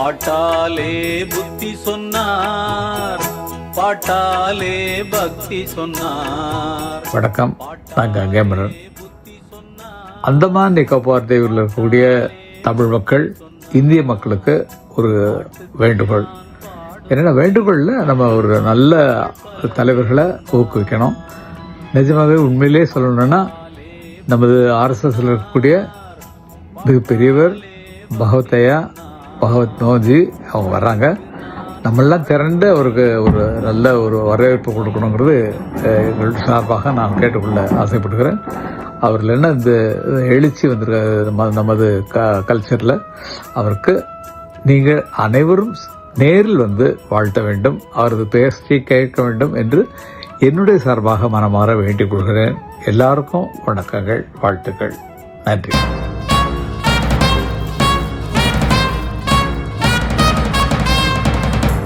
பாட்டாலே புத்தி சொன்னார், பாட்டாலே பக்தி சொன்னார். வணக்கம், நான் கங்கேமரன். அந்தமான் நிக்கோபார் தீவில் இருக்கக்கூடிய தமிழ் மக்கள், இந்திய மக்களுக்கு ஒரு வேண்டுகோள். என்னென்ன வேண்டுகோளில் நம்ம ஒரு நல்ல தலைவர்களை ஊக்குவிக்கணும். நிஜமாகவே உண்மையிலே சொல்லணும்னா, நமது ஆர்எஸ்எஸ்ல இருக்கக்கூடிய மிகப்பெரியவர் பகவத் மோகன்ஜி அவங்க வர்றாங்க. நம்மெல்லாம் திரண்டு அவருக்கு ஒரு நல்ல ஒரு வரவேற்பு கொடுக்கணுங்கிறது எங்கள் சார்பாக நான் கேட்டுக்கொள்ள ஆசைப்படுகிறேன். அவர்கள் என்ன இந்த எழுச்சி வந்திருக்க நமது கல்ச்சரில் அவருக்கு நீங்கள் அனைவரும் நேரில் வந்து வாழ்த்த வேண்டும், அவரது பேசி கேட்க வேண்டும் என்று என்னுடைய சார்பாக மனமாற வேண்டிக் கொள்கிறேன். எல்லாருக்கும் வணக்கங்கள், வாழ்த்துக்கள், நன்றி.